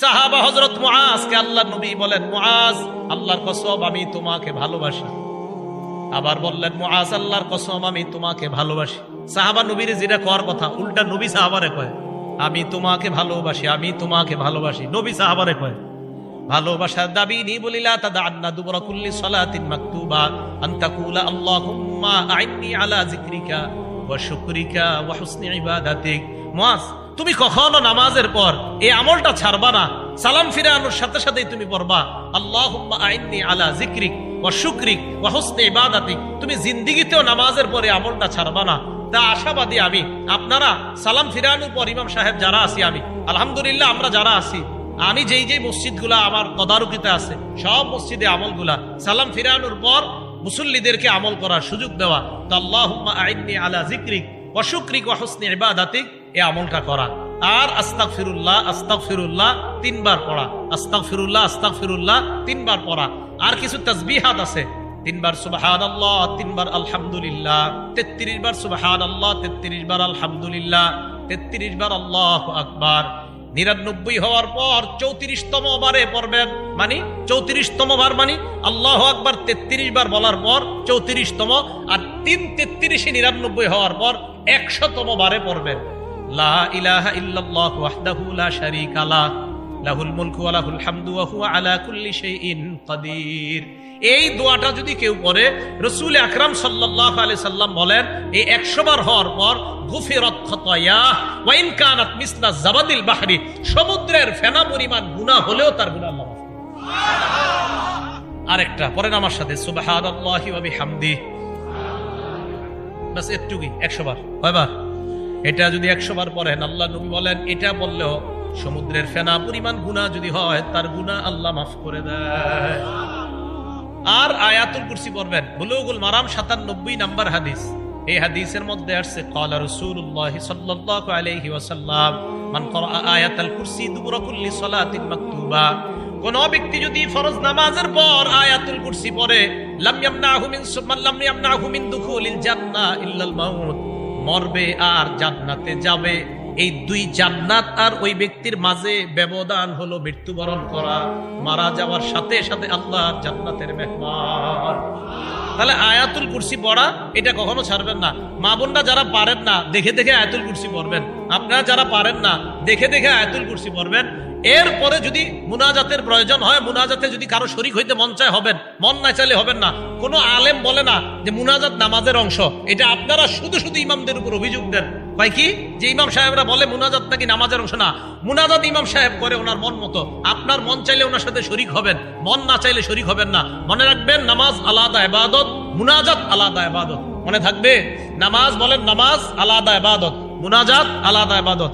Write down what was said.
সাহাবা হযরত মুআজকে আল্লাহর নবী বলেন, মুআজ আল্লাহর কসম আমি তোমাকে ভালোবাসি। আবার বললেন, মুআজ আল্লাহর কসম আমি তোমাকে ভালোবাসি। সাহাবা নবীর যেটা কর কথা উল্টা নবী সাহাবারে কয়, আমি তোমাকে ভালোবাসি, আমি তোমাকে ভালোবাসি। নবী সাহাবারে কয় ভালোবাসার দাবি নি বলিলা তাদান্না দুবরা কুল্লি সালাতিন মাকতুবা আন তাকুলা আল্লাহুম্মা আইন্নি আলা যিকরিকা ওয়া শুকরিকা ওয়া হুসনি ইবাদাতিক। মুআজ তুমি কখনো নামাজের পর এই আমলটা ছাড়বা না, সালাম ফিরানোর সাথে সাথেই তুমি পড়বা আল্লাহুম্মা আইন্নি আলা যিকরিক ওয়া শুকরিক ওয়া হুসনি ইবাদাতিক। তুমি জিন্দেগিতেও নামাজের পরে আমলটা ছাড়বা না। তা আশাবাদী আমি। আপনারা সালাম ফিরানোর পর ইমাম সাহেব যারা আছি, আমি আলহামদুলিল্লাহ আমরা যারা আছি, আমি যেই যেই মসজিদগুলা আমার তদারকিতে আছে সব মসজিদে আমলগুলা সালাম ফিরানোর পর মুসল্লিদেরকে আমল করার সুযোগ দেওয়া। তো আল্লাহুম্মা আইন্নি আলা যিকরিক ওয়া শুকরিক ওয়া হুসনি ইবাদাতিক এই আমলটা করা। আর আস্তাগফিরুল্লাহ আস্তাগফিরুল্লাহ 3 বার পড়া, আস্তাগফিরুল্লাহ আস্তাগফিরুল্লাহ 3 বার পড়া। আর কিছু তাসবিহাত আছে, 3 বার সুবহানাল্লাহ, 3 বার আলহামদুলিল্লাহ, 33 বার সুবহানাল্লাহ, 33 বার আলহামদুলিল্লাহ, 33 বার আল্লাহু আকবার। 99 হওয়ার পর 34তম বারে পড়বেন, মানে 34তম বার মানে আল্লাহু আকবার 33 বার বলার পর 34তম, আর 3 33 99 হওয়ার পর 100তম বারে পড়বেন লা ইলাহা ইল্লাল্লাহু ওয়াহদাহু লা শারীকা লাহ লাহুল মুলকু ওয়া লাহুল হামদু ওয়া হুয়া আলা কুল্লি শাইইন কাদির। এই দোয়াটা যদি কেউ পড়ে, রাসূল আকরাম সাল্লাল্লাহু আলাইহি সাল্লাম বলেন এই 100 বার হওয়ার পর গুফিরাত খাতায়া ওয়া ইন কানাত মিসলা জাবাদিল বাহরি, সমুদ্রের ফেনা পরিমাণ গুনাহ হলেও তার গুনাহ মাফ। আরেকটা পড়েন আমার সাথে, সুবহানাল্লাহি ওয়া বিহামদিহি, বাস এটুকুই 100 বার। কয়বার? এটা যদি 100 বার পড়েন, আল্লাহ নবী বলেন এটা বললেও সমুদ্রের ফেনা পরিমাণ গুনাহ যদি হয় তার গুনাহ আল্লাহ মাফ করে দেয়। আর আয়াতুল কুরসি পড়বেন। বুলুগুল মারাম 97 নাম্বার হাদিস, এই হাদিসের মধ্যে আসছে ক্বালা রাসূলুল্লাহ সাল্লাল্লাহু আলাইহি ওয়াসাল্লাম মান ক্বারা আয়াতুল কুরসি দুবরা কুল্লি সালাতিন মাকতুবা, কোন ব্যক্তি যদি ফরজ নামাজের পর আয়াতুল কুরসি পড়ে, লাম ইয়ামনাহু মিন দুখুলিল জান্নাহ ইল্লাল মাউত, মরবে আর জান্নাতে যাবে। এই 2 জান্নাত আর ওই ব্যক্তির মাঝে ব্যবধান হলো মৃত্যুবরণ করা। মারা যাওয়ার সাথে সাথে আল্লাহ জান্নাতের মেহমান। তাহলে আয়াতুল কুরসি পড়া এটা কখনো ছাড়বেন না। মা বোনরা যারা পারেন না দেখে দেখে আয়াতুল কুরসি পড়বেন, আপনারা যারা পারেন না দেখে দেখে আয়াতুল কুরসি পড়বেন। এরপরে যদি মুনাজাতের প্রয়োজন হয়, মুনাজাতে যদি কারো শরীক হইতে মন চায় হবেন, মন না চাইলে হবেন না। কোনো আলেম বলে না যে মুনাজাত নামাজের অংশ, এটা আপনারা শুধু শুধু ইমামদের উপর অভিযোগ দেন। ভাই কি যে ইমাম সাহেবরা বলে মুনাজাত নাকি নামাজের অংশ? না, মুনাজাত ইমাম সাহেব করে ওনার মন মতো। আপনার মন চাইলে ওনার সাথে শরীক হবেন, মন না চাইলে শরীক হবেন না। মনে রাখবেন, নামাজ আলাদা ইবাদত, মুনাজাত আলাদা ইবাদত। মনে থাকবে, নামাজ বলেন নামাজ আলাদা ইবাদত, মুনাজাত আলাদা ইবাদত।